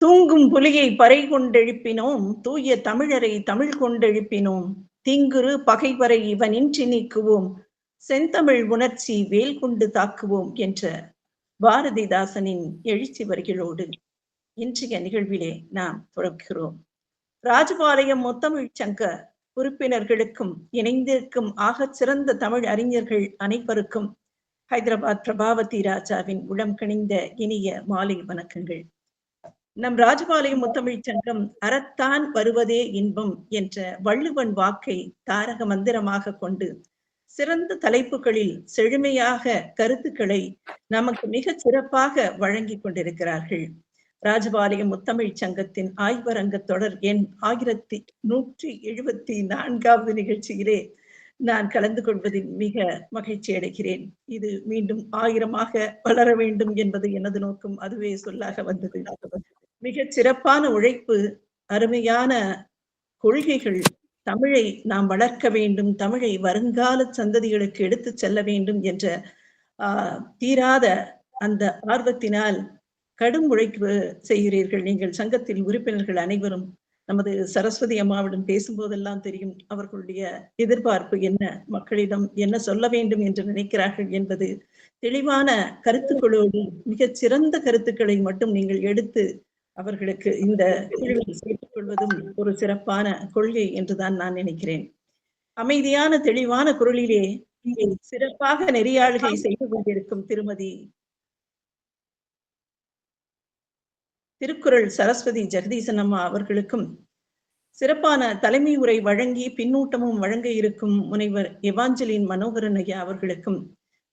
தூங்கும் புலியை பறை கொண்டெழுப்பினோம், தூய தமிழரை தமிழ் கொண்டெழுப்பினோம். தீங்குறு பகைவரை இவனின்றி நீக்குவோம், செந்தமிழ் உணர்ச்சி வேல் கொண்டு தாக்குவோம் என்ற பாரதிதாசனின் எழுச்சி வரிகளோடு இன்றைய நிகழ்விலே நாம் தொடர்கிறோம். ராஜபாளையம் முத்தமிழ்ச் சங்க உறுப்பினர்களுக்கும் இணைந்திருக்கும் ஆகச் சிறந்த தமிழ் அறிஞர்கள் அனைவருக்கும் ஹைதராபாத் பிரபாவதி ராஜாவின் உளம் கனிந்த இனிய மாலை வணக்கங்கள். நம் ராஜபாளையம் முத்தமிழ்ச் சங்கம் அறத்தான் வருவதே இன்பம் என்ற வள்ளுவன் வாக்கை தாரக மந்திரமாக கொண்டு சிறந்த தலைப்புகளில் செழுமையாக கருத்துக்களை நமக்கு மிக சிறப்பாக வழங்கி கொண்டிருக்கிறார்கள். ராஜபாளையம் முத்தமிழ்ச் சங்கத்தின் ஆய்வரங்க தொடர் எண் 1174வது நிகழ்ச்சியிலே நான் கலந்து கொள்வதில் மிக மகிழ்ச்சி அடைகிறேன். இது மீண்டும் 1000ஆக வளர வேண்டும் என்பது எனது நோக்கம். அதுவே சொல்லாக வந்தது. மிகச் சிறப்பான உழைப்பு, அருமையான கொள்கைகள், தமிழை நாம் வளர்க்க வேண்டும், தமிழை வருங்கால சந்ததிகளுக்கு எடுத்துச் செல்ல வேண்டும் என்ற தீராத அந்த ஆர்வத்தினால் கடும் உழைப்பு செய்கிறீர்கள். நீங்கள் சங்கத்தில் உறுப்பினர்கள் அனைவரும். நமது சரஸ்வதி அம்மாவிடம் பேசும்போதெல்லாம் தெரியும் அவர்களுடைய எதிர்பார்ப்பு என்ன, மக்களிடம் என்ன சொல்ல வேண்டும் என்று நினைக்கிறார்கள் என்பது. தெளிவான கருத்துக்களோடு மிகச் சிறந்த கருத்துக்களை மட்டும் நீங்கள் எடுத்து அவர்களுக்கு இந்த குழுவில் சேர்த்துக் கொள்வதும் ஒரு சிறப்பான கொள்கை என்றுதான் நான் நினைக்கிறேன். அமைதியான தெளிவான குரலிலே சிறப்பாக நெறியாளுகை செய்து கொண்டிருக்கும் திருமதி திருக்குறள் சரஸ்வதி ஜெகதீசன் அம்மா அவர்களுக்கும், சிறப்பான தலைமை உரை வழங்கி பின்னூட்டமும் வழங்க இருக்கும் முனைவர் எவாஞ்சலின் மனோகரன் ஐயா அவர்களுக்கும்,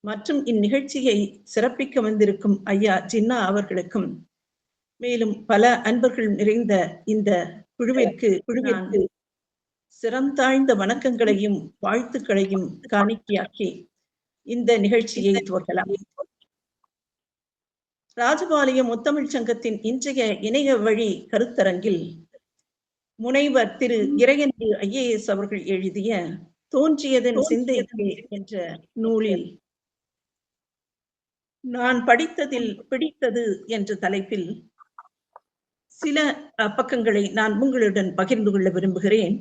மற்றும் இந்நிகழ்ச்சியை சிறப்பிக்க வந்திருக்கும் ஐயா ஜின்னா அவர்களுக்கும், மேலும் பல அன்பர்கள் நிறைந்த இந்த குழுவிற்கு சிறந்தாழ்ந்த வணக்கங்களையும் வாழ்த்துக்களையும் காணிக்கையாக்கி இந்த நிகழ்ச்சியை துவக்கலாம். ராஜபாளையம் முத்தமிழ்ச் சங்கத்தின் இன்றைய இணைய வழி கருத்தரங்கில் முனைவர் திரு இறையன்பு IAS அவர்கள் எழுதிய தோன்றியதன் சிந்தைக்கு என்ற நூலில் நான் படித்ததில் பிடித்தது என்ற தலைப்பில் சில பக்கங்களை நான் உங்களுடன் பகிர்ந்து கொள்ள விரும்புகிறேன்.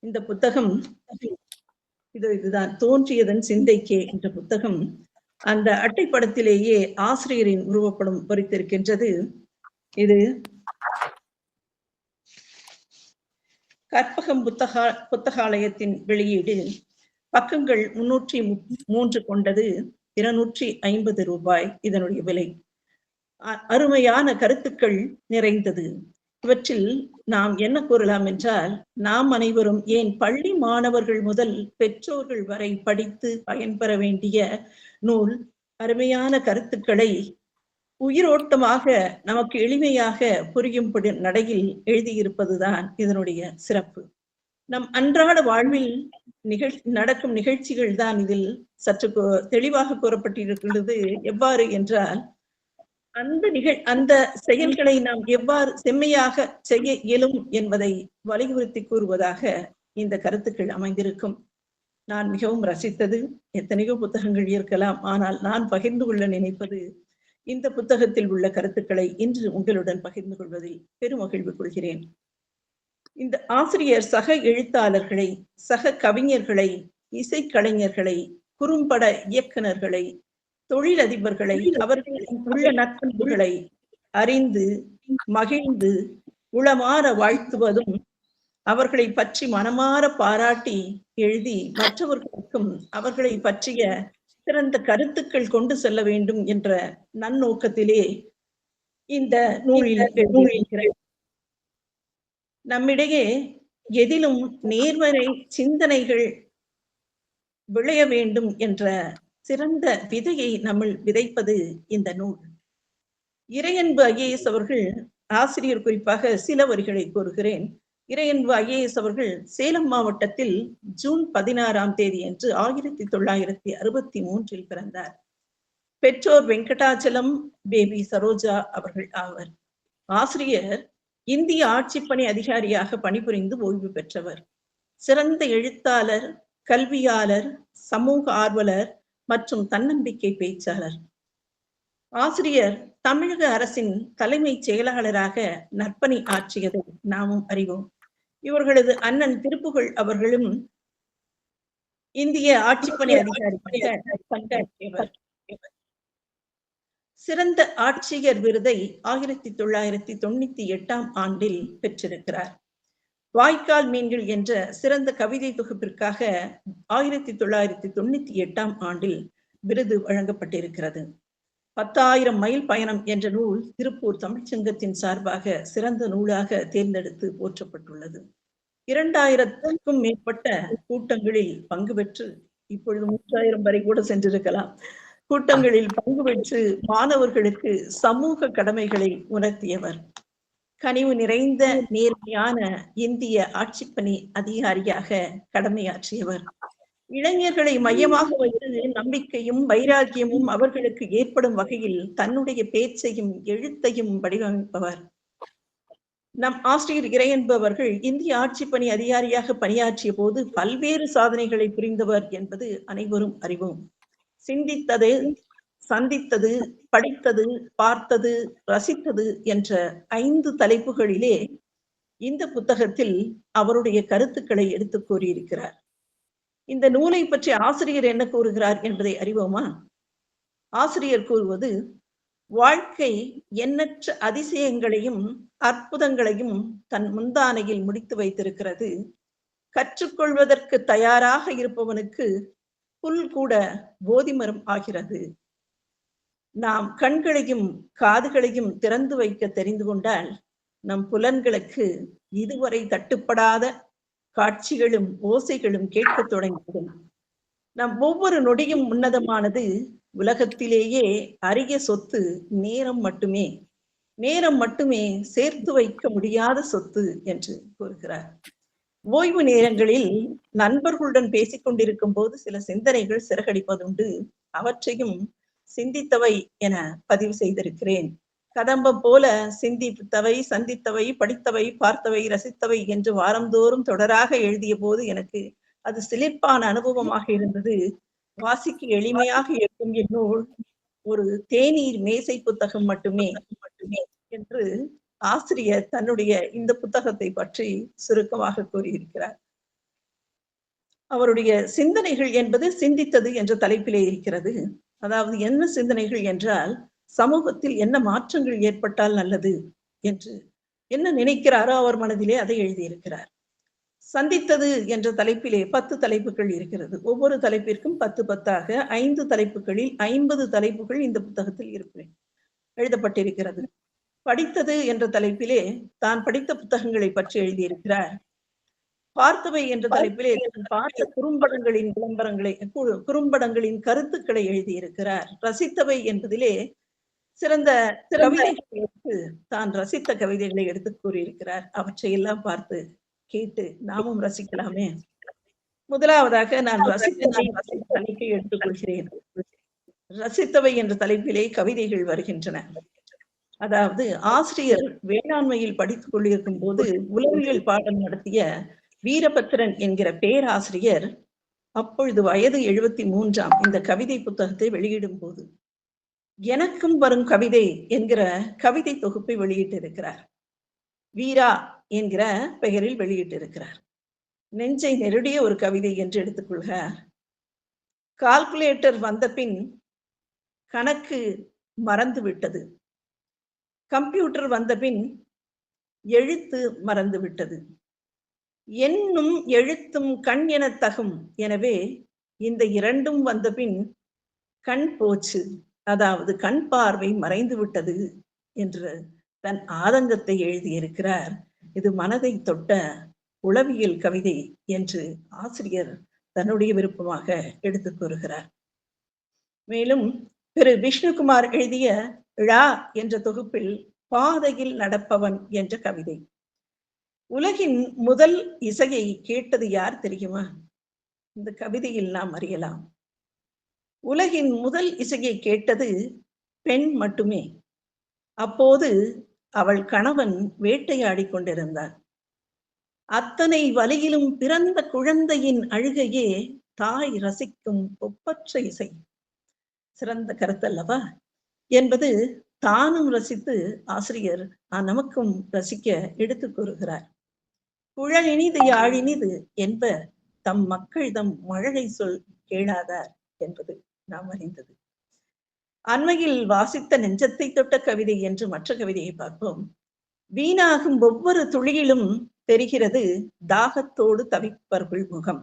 இந்த புத்தகம் இதுதான், தோன்றியதன் சிந்தைக்கே என்ற புத்தகம். அந்த அட்டைப்படத்திலேயே ஆசிரியரின் உருவப்படம் பொறித்திருக்கின்றது. இது கற்பகம் புத்தகாலயத்தின் வெளியீடு. பக்கங்கள் 303 கொண்டது. 250 ரூபாய் இதனுடைய விலை. அருமையான கருத்துக்கள் நிறைந்தது. இவற்றில் நாம் என்ன கூறலாம் என்றால், நாம் அனைவரும், ஏன் பள்ளி மாணவர்கள் முதல் பெற்றோர்கள் வரை படித்து பயன்பெற வேண்டிய நூல். அருமையான கருத்துக்களை உயிரோட்டமாக நமக்கு எளிமையாக புரியும்படி நடையில் எழுதியிருப்பதுதான் இதனுடைய சிறப்பு. நம் அன்றாட வாழ்வில் நடக்கும் நிகழ்ச்சிகள் தான் இதில் சற்று தெளிவாக கூறப்பட்டிருக்கிறது. எவ்வாறு என்றால், அந்த செயல்களை நாம் எவ்வாறு செம்மையாக செய்ய இயலும் என்பதை வலியுறுத்தி கூறுவதாக இந்த கருத்துக்கள் அமைந்திருக்கும். நான் மிகவும் ரசித்தது. எத்தனையோ புத்தகங்கள் இருக்கலாம், ஆனால் நான் பகிர்ந்து கொள்ள நினைப்பது இந்த புத்தகத்தில் உள்ள கருத்துக்களை இன்று உங்களுடன் பகிர்ந்து கொள்வதில் பெருமகிழ்வு கொள்கிறேன். இந்த ஆசிரியர் சக எழுத்தாளர்களை, சக கவிஞர்களை, இசைக்கலைஞர்களை, குறும்பட இயக்குநர்களை, தொழிலதிபர்களை, அவர்களின் உள்ள நற்பண்புகளை அறிந்து மகிழ்ந்து உளமாற வாழ்த்துவதும், அவர்களை பற்றி மனமாற பாராட்டி எழுதி மற்றவர்களுக்கும் அவர்களை பற்றிய சிறந்த கருத்துக்கள் கொண்டு செல்ல வேண்டும் என்ற நன்னோக்கத்திலே இந்த நூலில் எழுதியிருக்கிறேன். நம்மிடையே எதிலும் நேர்மறை சிந்தனைகள் விளைய வேண்டும் என்ற சிறந்த விதையை நம்ம விதைப்பது இந்த நூல். இறையன்பு IAS அவர்கள், ஆசிரியர் குறிப்பாக சில வரிகளை கூறுகிறேன். இறையன்பு IAS அவர்கள் சேலம் மாவட்டத்தில் ஜூன் 16ஆம் தேதி அன்று 1963 பிறந்தார். பெற்றோர் வெங்கடாச்சலம், பேபி சரோஜா அவர்கள் ஆவர். ஆசிரியர் இந்திய ஆட்சிப்பணி அதிகாரியாக பணிபுரிந்து ஓய்வு பெற்றவர். சிறந்த எழுத்தாளர், கல்வியாளர், சமூக ஆர்வலர் மற்றும் தன்னம்பிக்கை பேச்சாளர். ஆசிரியர் தமிழக அரசின் தலைமைச் செயலாளராக நற்பணி ஆற்றியதை நாமும் அறிவோம். இவர்களது அண்ணன் திருப்புகழ் அவர்களும் இந்திய ஆட்சிப்பணி அதிகாரியாக பணியாற்றியவர். சிறந்த ஆட்சியர் விருதை 1998ஆம் ஆண்டில் பெற்றிருக்கிறார். வாய்க்கால் மீன்கள் என்ற சிறந்த கவிதை தொகுப்பிற்காக 1998ஆம் ஆண்டில் விருது வழங்கப்பட்டிருக்கிறது. 10,000 மைல் பயணம் என்ற நூல் திருப்பூர் தமிழ்ச்சங்கத்தின் சார்பாக சிறந்த நூலாக தேர்ந்தெடுத்து போற்றப்பட்டுள்ளது. 2000க்கும் மேற்பட்ட கூட்டங்களில் பங்கு பெற்று, இப்பொழுது 3000 வரை கூட சென்றிருக்கலாம், கூட்டங்களில் பங்கு பெற்று மாணவர்களுக்கு சமூக கடமைகளை உணர்த்தியவர். கனிவு நிறைந்த நேர்மையான இந்திய ஆட்சிப்பணி அதிகாரியாக கடமையாற்றியவர். இளைஞர்களை மையமாக வைத்து நம்பிக்கையும் வைராக்கியமும் அவர்களுக்கு ஏற்படும் வகையில் தன்னுடைய பேச்சையும் எழுத்தையும் வடிவமைப்பவர். நம் ஆசிரியர் இறையன்பு அவர்கள் இந்திய ஆட்சிப்பணி அதிகாரியாக பணியாற்றிய போது பல்வேறு சாதனைகளை புரிந்தவர் என்பது அனைவரும் அறிவோம். சிந்தித்தது, சந்தித்தது, படித்தது, பார்த்தது, ரசித்தது என்ற 5 தலைப்புகளிலே இந்த புத்தகத்தில் அவருடைய கருத்துக்களை எடுத்துக் கூறியிருக்கிறார். இந்த நூலை பற்றி ஆசிரியர் என்ன கூறுகிறார் என்பதை அறிவோமா? ஆசிரியர் கூறுவது, வாழ்க்கை எண்ணற்ற அதிசயங்களையும் அற்புதங்களையும் தன் முந்தானையில் முடித்து வைத்திருக்கிறது. கற்றுக்கொள்வதற்கு தயாராக இருப்பவனுக்கு புல் கூட போதி மரம் ஆகிறது. நாம் கண்களையும் காதுகளையும் திறந்து வைக்க தெரிந்து கொண்டால் நம் புலன்களுக்கு இதுவரை தட்டுப்படாத காட்சிகளும் ஓசைகளும் கேட்கத் தொடங்கிவிடும். நம் ஒவ்வொரு நொடியும் உன்னதமானது. உலகத்திலேயே அரிய சொத்து நேரம் மட்டுமே. நேரம் மட்டுமே சேர்த்து வைக்க முடியாத சொத்து என்று கூறுகிறார். ஓய்வு நேரங்களில் நண்பர்களுடன் பேசிக் கொண்டிருக்கும் போது சில சிந்தனைகள் சிறகடிப்பதுண்டு. அவற்றையும் சிந்தித்தவை என பதிவு செய்திருக்கிறேன். கதம்பம் போல சிந்தித்தவை, சந்தித்தவை, படித்தவை, பார்த்தவை, ரசித்தவை என்று வாரந்தோறும் தொடராக எழுதிய போது எனக்கு அது சிலிர்ப்பான அனுபவமாக இருந்தது. வாசிக்க எளிமையாக இருக்கும் இந்நூல் ஒரு தேநீர் மேசை புத்தகம் மட்டுமே என்று ஆசிரியர் தன்னுடைய இந்த புத்தகத்தை பற்றி சுருக்கமாக கூறியிருக்கிறார். அவருடைய சிந்தனைகள் என்பது சிந்தித்தது என்ற தலைப்பிலே இருக்கிறது. அதாவது என்ன சிந்தனைகள் என்றால், சமூகத்தில் என்ன மாற்றங்கள் ஏற்பட்டால் நல்லது என்று என்ன நினைக்கிறாரோ அவர் மனதிலே அதை எழுதியிருக்கிறார். சந்தித்தது என்ற தலைப்பிலே 10 தலைப்புகள் இருக்கிறது. ஒவ்வொரு தலைப்பிற்கும் 10 10ஆக 5 தலைப்புகளில் 50 தலைப்புகள் இந்த புத்தகத்தில் எழுதப்பட்டிருக்கிறது. படித்தது என்ற தலைப்பிலே தான் படித்த புத்தகங்களை பற்றி எழுதியிருக்கிறார். பார்த்தவை என்ற தலைப்பிலே பார்த்த குறும்படங்களின் விளம்பரங்களை, குறும்படங்களின் கருத்துக்களை எழுதியிருக்கிறார். ரசித்தவை என்பதிலே சிறந்த கவிதைகளுக்கு தான் ரசித்த கவிதைகளை எடுத்து கூறியிருக்கிறார். அவற்றையெல்லாம் பார்த்து கேட்டு நாமும் ரசிக்கலாமே. முதலாவதாக நான் ரசித்தவை தலைப்பை எடுத்துக் கொள்கிறேன். ரசித்தவை என்ற தலைப்பிலே கவிதைகள் வருகின்றன. அதாவது ஆசிரியர் வேளாண்மையில் படித்துக் கொண்டிருக்கும் போது உளவியல் பாடம் நடத்திய வீரபத்திரன் என்கிற பேராசிரியர் அப்பொழுது வயது 73ஆம் இந்த கவிதை புத்தகத்தை வெளியிடும் போது எனக்கும் வரும் கவிதை என்கிற கவிதை தொகுப்பை வெளியிட்டிருக்கிறார். வீரா என்கிற பெயரில் வெளியிட்டிருக்கிறார். நெஞ்சை நெருடிய ஒரு கவிதை என்று எடுத்துக்கொள்க. கால்குலேட்டர் வந்த பின் கணக்கு மறந்து விட்டது. கம்ப்யூட்டர் வந்த பின் எழுத்து மறந்து விட்டது. எண்ணும் எழுத்தும் கண் என தகும். எனவே இந்த இரண்டும் வந்த பின் கண் போச்சு, அதாவது கண் பார்வை மறைந்து விட்டது என்று தன் ஆதங்கத்தை எழுதியிருக்கிறார். இது மனதை தொட்ட உளவியல் கவிதை என்று ஆசிரியர் தன்னுடைய விருப்பமாக எடுத்துக் கூறுகிறார். மேலும் திரு விஷ்ணுகுமார் எழுதிய ழா என்ற தொகுப்பில் பாதையில் நடப்பவன் என்ற கவிதை. உலகின் முதல் இசையை கேட்டது யார் தெரியுமா? இந்த கவிதையில் நாம் அறியலாம். உலகின் முதல் இசையை கேட்டது பெண் மட்டுமே. அப்போது அவள் கணவன் வேட்டையாடி கொண்டிருந்தார். அத்தனை வலியிலும் பிறந்த குழந்தையின் அழுகையே தாய் ரசிக்கும் ஒப்பற்ற இசை. சிறந்த கருத்தல்லவா? என்பது தானும் ரசித்து ஆசிரியர் நமக்கும் ரசிக்க எடுத்துக் கூறுகிறார். குழலினிது யாழினிது என்ப தம் மக்கள் தம் மழலை சொல் கேளாதார் என்பது நாம் அறிந்தது. அண்மையில் வாசித்த நெஞ்சத்தை தொட்ட கவிதை என்று மற்ற கவிதையை பார்ப்போம். வீணாகும் ஒவ்வொரு துளியிலும் தெரிகிறது தாகத்தோடு தவிப்பவர்கள் முகம்.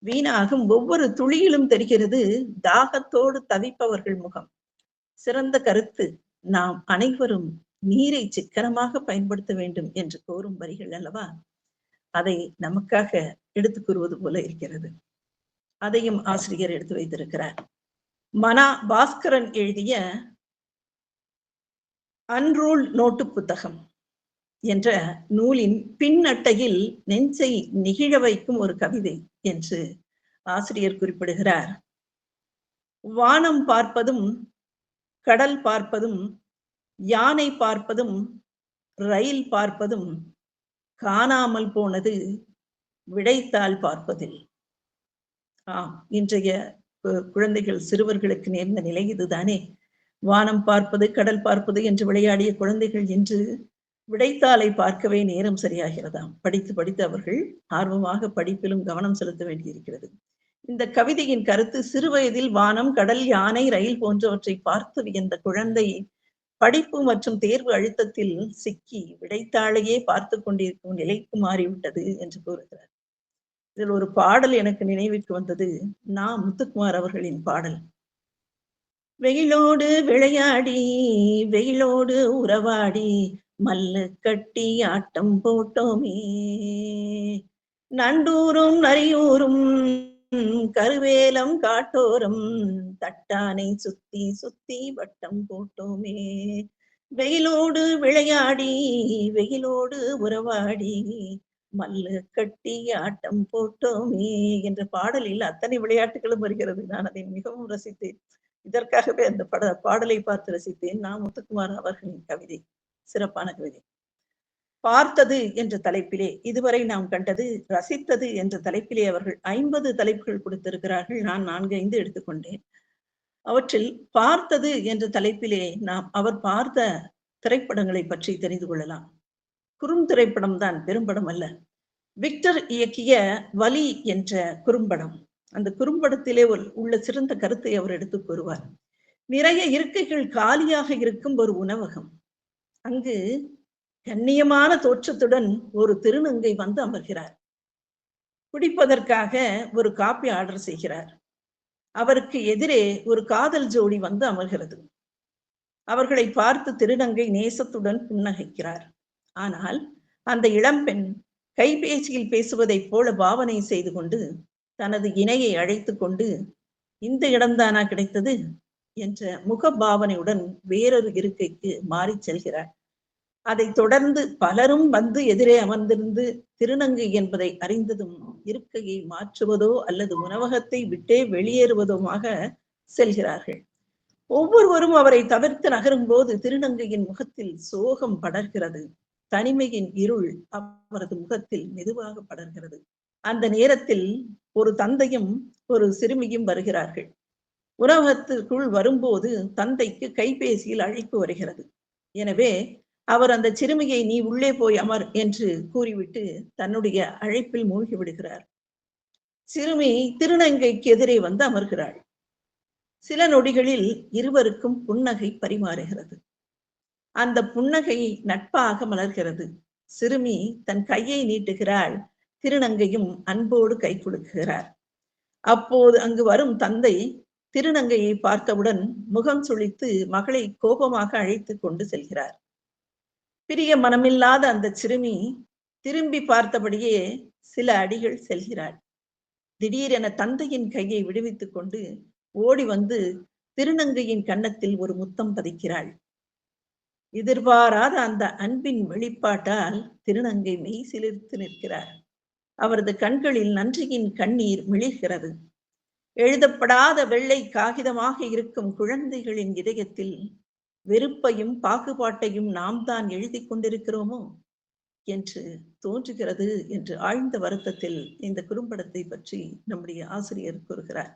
வீணாகும் ஒவ்வொரு துளியிலும் தெரிகிறது தாகத்தோடு தவிப்பவர்கள் முகம். சிறந்த கருத்து. நாம் அனைவரும் நீரை சிக்கனமாக பயன்படுத்த வேண்டும் என்று கோரும் வரிகள் அல்லவா? அதை நமக்காக எடுத்துக் கூறுவது போல இருக்கிறது. அதையும் ஆசிரியர் எடுத்து வைத்திருக்கிறார். மனா பாஸ்கரன் எழுதிய அன்ரூல்ட் நோட்டு புத்தகம் என்ற நூலின் பின்னட்டையில் நெஞ்சை நெகிழ வைக்கும் ஒரு கவிதை என்று ஆசிரியர் குறிப்பிடுகிறார். வானம் பார்ப்பதும் கடல் பார்ப்பதும் யானை பார்ப்பதும் ரயில் பார்ப்பதும் காணாமல் போனது விடைத்தாள் பார்ப்பதில். இன்றைய குழந்தைகள் சிறுவர்களுக்கு நேர்ந்த நிலை இதுதானே. வானம் பார்ப்பது கடல் பார்ப்பது என்று விளையாடிய குழந்தைகள் என்று விடைத்தாளை பார்க்கவே நேரம் சரியாகிறதாம். படித்து படித்து அவர்கள் ஆர்வமாக படிப்பிலும் கவனம் செலுத்த வேண்டியிருக்கிறது. இந்த கவிதையின் கருத்து, சிறு வயதில் வானம் கடல் யானை ரயில் போன்றவற்றை பார்த்து வியந்த குழந்தை படிப்பு மற்றும் தேர்வு அழுத்தத்தில் சிக்கி விடைத்தாளையே பார்த்து கொண்டிருக்கும் நிலைக்கு மாறிவிட்டது என்று கூறுகிறார். இதில் ஒரு பாடல் எனக்கு நினைவுக்கு வந்தது. முத்துக்குமார் அவர்களின் பாடல். வெயிலோடு விளையாடி வெயிலோடு உறவாடி மல்லு கட்டி ஆட்டம் போட்டோமே, நண்டூரும் நரியூரும் கருவேலம் காட்டோரம் தட்டானை சுத்தி சுத்தி வட்டம் போட்டோமே, வெயிலோடு விளையாடி வெயிலோடு உறவாடி மல்லு கட்டி ஆட்டம் போட்டோமே என்ற பாடலில் அத்தனை விளையாட்டுகளும் வருகிறது. நான் அதை மிகவும் ரசித்தேன். இதற்காகவே அந்த பாடலை பார்த்து ரசித்தேன். முத்துக்குமார் அவர்களின் கவிதை சிறப்பான கவிதை. பார்த்தது என்ற தலைப்பிலே இதுவரை நாம் கண்டது ரசித்தது என்ற தலைப்பிலே அவர்கள் 50 தலைப்புகள் கொடுத்திருக்கிறார்கள். நான் 4-5 எடுத்துக்கொண்டேன். அவற்றில் பார்த்தது என்ற தலைப்பிலே நாம் அவர் பார்த்த திரைப்படங்களை பற்றி தெரிந்து கொள்ளலாம். குறுந்திரைப்படம் தான், பெரும்படம் அல்ல. விக்டர் இயக்கிய வலி என்ற குறும்படம். அந்த குறும்படத்திலே உள்ள சிறந்த கருத்தை அவர் எடுத்து கூறுவார். நிறைய இருக்கைகள் காலியாக இருக்கும் ஒரு உணவகம். அங்கு கண்ணியமான தோற்றத்துடன் ஒரு திருநங்கை வந்து அமர்கிறார். குடிப்பதற்காக ஒரு காப்பி ஆர்டர் செய்கிறார். அவருக்கு எதிரே ஒரு காதல் ஜோடி வந்து அமர்கிறது. அவர்களை பார்த்து திருநங்கை நேசத்துடன் புன்னகைக்கிறார். ஆனால் அந்த இளம்பெண் கைபேசியில் பேசுவதைப் போல பாவனை செய்து கொண்டு தனது இணையை அழைத்து கொண்டு, இந்த இடம்தானா கிடைத்தது என்ற முக பாவனையுடன் வேறொரு இருக்கைக்கு மாறி செல்கிறார். அதை தொடர்ந்து பலரும் வந்து எதிரே அமர்ந்திருந்து திருநங்கை என்பதை அறிந்ததும் இருக்கையை மாற்றுவதோ அல்லது உணவகத்தை விட்டே வெளியேறுவதுமாக செல்கிறார்கள். ஒவ்வொருவரும் அவரை தவிர்த்து நகரும் போது திருநங்கையின் முகத்தில் சோகம் படர்கிறது. தனிமையின் இருள் அவரது முகத்தில் மெதுவாக படர்கிறது. அந்த நேரத்தில் ஒரு தந்தையும் ஒரு சிறுமியும் வருகிறார்கள். உணவகத்திற்குள் வரும்போது தந்தைக்கு கைபேசியில் அழைப்பு வருகிறது. எனவே அவர் அந்த சிறுமியை நீ உள்ளே போய் அமர் என்று கூறிவிட்டு தன்னுடைய அழைப்பில் மூழ்கி விடுகிறார். சிறுமி திருநங்கைக்கு எதிரே வந்து அமர்கிறாள். சில நொடிகளில் இருவருக்கும் புன்னகை பரிமாறுகிறது. அந்த புன்னகை நட்பாக மலர்கிறது. சிறுமி தன் கையை நீட்டுகிறாள். திருநங்கையும் அன்போடு கை கொடுக்கிறார். அப்போது அங்கு வரும் தந்தை திருநங்கையை பார்த்தவுடன் முகம் சுளித்து மகளை கோபமாக அழைத்து கொண்டு செல்கிறார். பிரிய மனமில்லாத அந்த சிறுமி திரும்பி பார்த்தபடியே சில அடிகள் செல்கிறாள். திடீரென தந்தையின் கையை விடுவித்துக் கொண்டு ஓடி வந்து திருநங்கையின் கன்னத்தில் ஒரு முத்தம் பதிக்கிறாள். எதிர்பாராத அந்த அன்பின் வெளிப்பாட்டால் திருநங்கை மெய் சிலிர்த்து நிற்கிறார். அவரது கண்களில் நன்றியின் கண்ணீர் மிளிர்கிறது. எழுதப்படாத வெள்ளை காகிதமாக இருக்கும் குழந்தைகளின் இதயத்தில் வெறுப்பையும் பாகுபாட்டையும் நாம் தான் எழுதி கொண்டிருக்கிறோமோ என்று தோன்றுகிறது என்று ஆழ்ந்த வருத்தத்தில் இந்த குறும்படத்தை பற்றி நம்முடைய ஆசிரியர் கூறுகிறார்.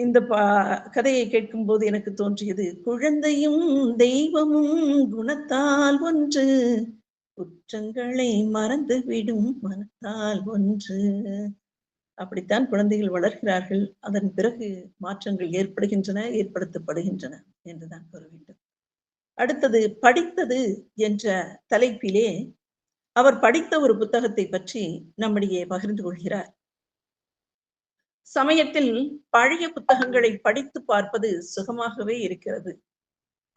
இந்த கதையை கேட்கும்போது எனக்கு தோன்றியது, குழந்தையும் தெய்வமும் குணத்தால் ஒன்று, குற்றங்களை மறந்துவிடும் மனத்தால் ஒன்று. அப்படித்தான் குழந்தைகள் வளர்கிறார்கள். அதன் பிறகு மாற்றங்கள் ஏற்படுகின்றன, ஏற்படுத்தப்படுகின்றன என்றுதான் கூற வேண்டும். அடுத்தது படித்தது என்ற தலைப்பிலே அவர் படித்த ஒரு புத்தகத்தை பற்றி நம்மிடையே பகிர்ந்து கொள்கிறார். சமயத்தில் பழைய புத்தகங்களை படித்து பார்ப்பது சுகமாகவே இருக்கிறது.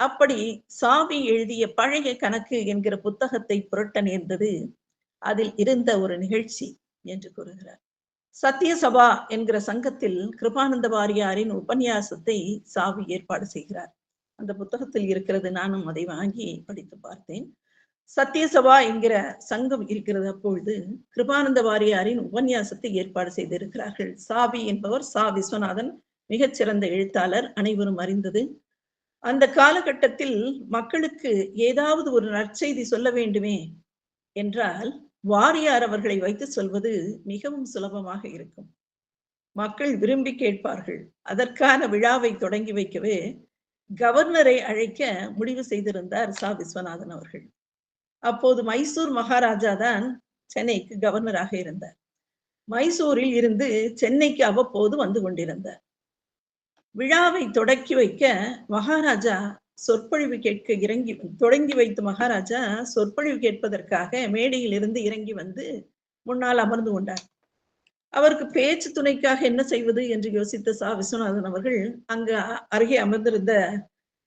அப்படி சாவி எழுதிய பழைய கணக்கு என்கிற புத்தகத்தை புரட்ட நேர்ந்தது. அதில் இருந்த ஒரு நிகழ்ச்சி என்று கூறுகிறார். சத்யசபா என்கிற சங்கத்தில் கிருபானந்த வாரியாரின் உபன்யாசத்தை சாவி ஏற்பாடு செய்கிறார். அந்த புத்தகத்தில் இருக்கிறது. நானும் அதை வாங்கி படித்து பார்த்தேன். சத்யசபா என்கிற சங்கம் இருக்கிறது. அப்பொழுது கிருபானந்த வாரியாரின் உபன்யாசத்தை ஏற்பாடு செய்திருக்கிறார்கள். சாவி என்பவர் சா விஸ்வநாதன், மிகச்சிறந்த எழுத்தாளர், அனைவரும் அறிந்தது. அந்த காலகட்டத்தில் மக்களுக்கு ஏதாவது ஒரு நற்செய்தி சொல்ல வேண்டுமே என்றால் வாரியார் அவர்களை வைத்து சொல்வது மிகவும் சுலபமாக இருக்கும். மக்கள் விரும்பி கேட்பார்கள். அதற்கான விழாவை தொடங்கி வைக்கவே கவர்னரை அழைக்க முடிவு செய்திருந்தார் சா விஸ்வநாதன் அவர்கள். அப்போது மைசூர் மகாராஜா தான் சென்னைக்கு கவர்னராக இருந்தார். மைசூரில் இருந்து சென்னைக்கு அவ்வப்போது வந்து கொண்டிருந்தார். விழாவை தொடக்கி வைக்க மகாராஜா சொற்பொழிவு கேட்க தொடங்கி வைத்த மகாராஜா சொற்பொழிவு கேட்பதற்காக மேடையில் இருந்து இறங்கி வந்து முன்னால் அமர்ந்து கொண்டார். அவருக்கு பேச்சு துணைக்காக என்ன செய்வது என்று யோசித்த சா விஸ்வநாதன் அவர்கள் அங்கு அருகே அமர்ந்திருந்த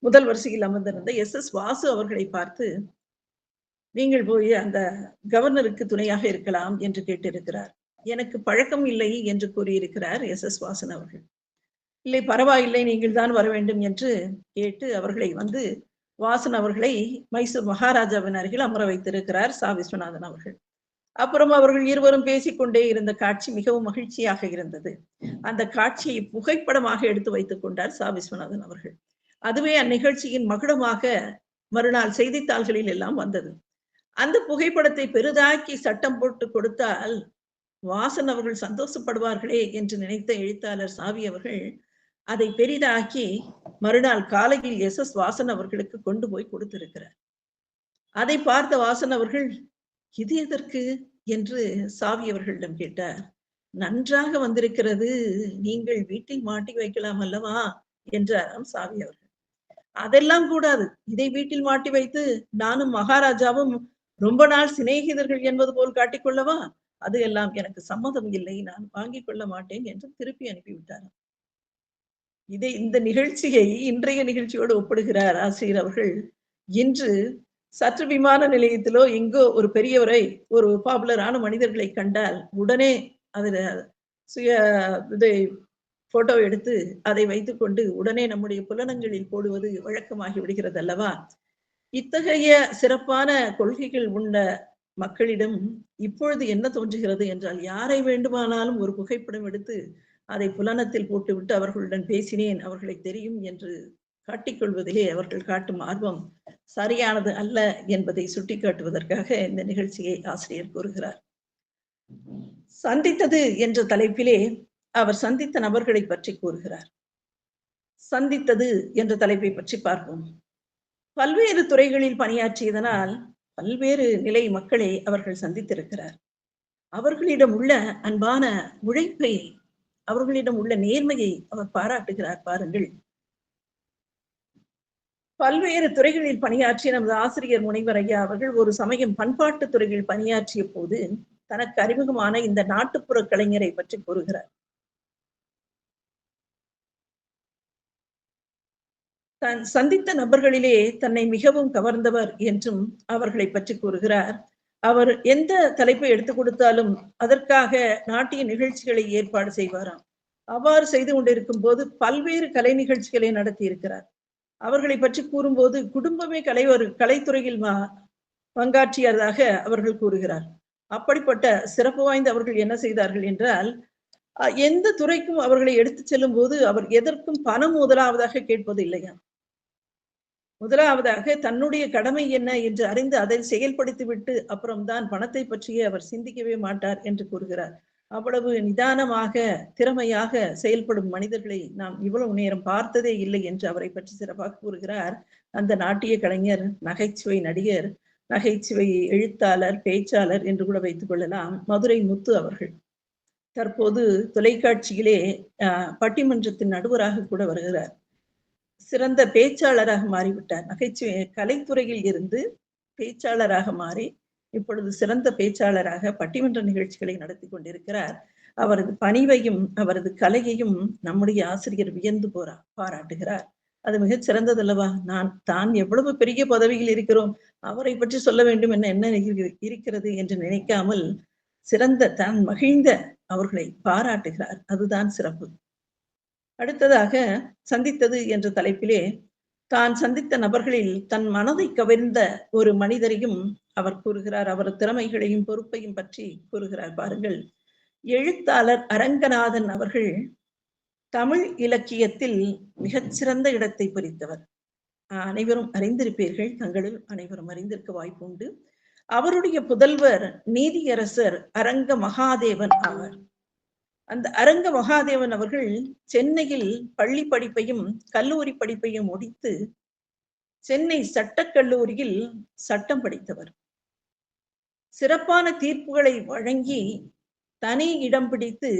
முதல் வரிசையில் அமர்ந்திருந்த எஸ் வாசு அவர்களை பார்த்து, நீங்கள் போய் அந்த கவர்னருக்கு துணையாக இருக்கலாம் என்று கேட்டிருக்கிறார். எனக்கு பழக்கம் இல்லை என்று கூறியிருக்கிறார் எஸ் வாசன் அவர்கள். இல்லை, பரவாயில்லை, நீங்கள் தான் வர வேண்டும் என்று கேட்டு அவர்களை வந்து வாசன் அவர்களை மைசூர் மகாராஜாவின் அருகில் அமர வைத்திருக்கிறார் சா விஸ்வநாதன் அவர்கள். அப்புறம் அவர்கள் இருவரும் பேசிக்கொண்டே இருந்த காட்சி மிகவும் மகிழ்ச்சியாக இருந்தது. அந்த காட்சியை புகைப்படமாக எடுத்து வைத்துக் கொண்டார் சா விஸ்வநாதன் அவர்கள். அதுவே அந்நிகழ்ச்சியின் மகுடமாக மறுநாள் செய்தித்தாள்களில் எல்லாம் வந்தது. அந்த புகைப்படத்தை பெரிதாக்கி சட்டம் போட்டு கொடுத்தால் வாசன் அவர்கள் சந்தோஷப்படுவார்களே என்று நினைத்த எழுத்தாளர் சாவி அவர்கள் அதை பெரிதாக்கி மறுநாள் காலையில் எஸ் வாசன் அவர்களுக்கு கொண்டு போய் கொடுத்திருக்கிறார். அதை பார்த்த வாசன் அவர்கள், இது எதற்கு என்று சாவி அவர்களிடம் கேட்டார். நன்றாக வந்திருக்கிறது, நீங்கள் வீட்டில் மாட்டி வைக்கலாம் அல்லவா என்றாராம் சாவி அவர்கள். அதெல்லாம் கூடாது, இதை வீட்டில் மாட்டி வைத்து நானும் மகாராஜாவும் ரொம்ப நாள் சிநேகிதர்கள் என்பது போல் காட்டிக்கொள்ளவா? அது எல்லாம் எனக்கு சம்மதம் இல்லை, நான் வாங்கிக் கொள்ள மாட்டேன் என்று திருப்பி அனுப்பிவிட்டாராம். இந்த நிகழ்ச்சியை இன்றைய நிகழ்ச்சியோடு ஒப்பிடுகிறார் ஆசிரியர் அவர்கள். இன்று சற்று விமான நிலையத்திலோ எங்கோ ஒரு பெரியவரை, ஒரு பாப்புலரான மனிதர்களை கண்டால் உடனே அதுல இதை போட்டோ எடுத்து அதை வைத்துக்கொண்டு உடனே நம்முடைய புலனங்களில் போடுவது வழக்கமாகி விடுகிறது அல்லவா? இத்தகைய சிறப்பான கொள்கைகள் உள்ள மக்களிடம் இப்பொழுது என்ன தோன்றுகிறது என்றால், யாரை வேண்டுமானாலும் ஒரு புகைப்படம் எடுத்து அதை புலனத்தில் போட்டுவிட்டு அவர்களுடன் பேசினேன், அவர்களை தெரியும் என்று காட்டிக்கொள்வதிலே அவர்கள் காட்டும் ஆர்வம் சரியானது அல்ல என்பதை சுட்டிக்காட்டுவதற்காக இந்த நிகழ்ச்சியை ஆசிரியர் கூறுகிறார். சந்தித்தது என்ற தலைப்பிலே அவர் சந்தித்த நபர்களை பற்றி கூறுகிறார். சந்தித்தது என்ற தலைப்பை பற்றி பார்ப்போம். பல்வேறு துறைகளில் பணியாற்றியதனால் பல்வேறு நிலை மக்களை அவர்கள் சந்தித்திருக்கிறார். அவர்களிடம் உள்ள அன்பான உழைப்பை, அவர்களிடம் உள்ள நேர்மையை அவர் பாராட்டுகிறார். பாருங்கள், பல்வேறு துறைகளில் பணியாற்றிய நமது ஆசிரியர் முனைவர் ஐயா அவர்கள் ஒரு சமயம் பண்பாட்டு துறையில் பணியாற்றிய போது தனக்கு அறிமுகமான இந்த நாட்டுப்புற கலைஞரை பற்றி கூறுகிறார். தான் சந்தித்த நபர்களிலே தன்னை மிகவும் கவர்ந்தவர் என்றும் அவர்களை பற்றி கூறுகிறார். அவர் எந்த தலைப்பை எடுத்துக் கொடுத்தாலும் அதற்காக நாட்டிய நிகழ்ச்சிகளை ஏற்பாடு செய்வாராம். அவ்வாறு செய்து கொண்டிருக்கும் போது பல்வேறு கலை நிகழ்ச்சிகளை நடத்தி இருக்கிறார். அவர்களை பற்றி கூறும்போது குடும்பமே கலைத்துறையில் பங்காற்றியதாக அவர்கள் கூறுகிறார். அப்படிப்பட்ட சிறப்பு வாய்ந்த அவர்கள் என்ன செய்தார்கள் என்றால், எந்த துறைக்கும் அவர்களை எடுத்து செல்லும் போது அவர் எதற்கும் பணம் முதலாவதாக கேட்பது இல்லையா. முதலாவதாக தன்னுடைய கடமை என்ன என்று அறிந்து அதை செயல்படுத்திவிட்டு அப்புறம்தான் பணத்தை பற்றியே அவர் சிந்திக்கவே மாட்டார் என்று கூறுகிறார். அவ்வளவு நிதானமாக, திறமையாக செயல்படும் மனிதர்களை நாம் இவ்வளவு நேரம் பார்த்ததே இல்லை என்று அவரை பற்றி சிறப்பாக கூறுகிறார். அந்த நாட்டிய கலைஞர், நகைச்சுவை நடிகர், நகைச்சுவை எழுத்தாளர், பேச்சாளர் என்று கூட வைத்துக் கொள்ளலாம். மதுரை முத்து அவர்கள். தற்போது தொலைக்காட்சியிலே பட்டிமன்றத்தின் நடுவராக கூட வருகிறார். சிறந்த பேச்சாளராக மாறிவிட்டார். நகைச்சுவை கலைத்துறையில் இருந்து பேச்சாளராக மாறி இப்பொழுது சிறந்த பேச்சாளராக பட்டிமன்ற நிகழ்ச்சிகளை நடத்தி கொண்டிருக்கிறார். அவரது பணிவையும் அவரது கலையையும் நம்முடைய ஆசிரியர் வியந்து பாராட்டுகிறார். அது மிகச் சிறந்ததல்லவா? தான் எவ்வளவு பெரிய பதவியில் இருக்கிறோம், அவரை பற்றி சொல்ல வேண்டும் என்ன இருக்கிறது என்று நினைக்காமல் சிறந்த தான் மகிழ்ந்த அவர்களை பாராட்டுகிறார். அதுதான் சிறப்பு. அடுத்ததாக சந்தித்தது என்ற தலைப்பிலே தான் சந்தித்த நபர்களில் தன் மனதை கவர்ந்த ஒரு மனிதரையும் அவர் கூறுகிறார். அவர் திறமைகளையும் பொறுப்பையும் பற்றி கூறுகிறார். பாருங்கள், எழுத்தாளர் அரங்கநாதன் அவர்கள் தமிழ் இலக்கியத்தில் மிகச்சிறந்த இடத்தை பிடித்தவர். அனைவரும் அறிந்திருப்பீர்கள், தங்களில் அனைவரும் அறிந்திருக்க வாய்ப்பு உண்டு. அவருடைய புதல்வர் நீதியரசர் அரங்க மகாதேவன் ஆவார். அந்த அரங்க மகாதேவன் அவர்கள் சென்னையில் பள்ளி படிப்பையும் கல்லூரி படிப்பையும் முடித்து சென்னை சட்டக்கல்லூரியில் சட்டம் படித்தவர். சிறப்பான தீர்ப்புகளை வழங்கி தனி இடம் பிடித்து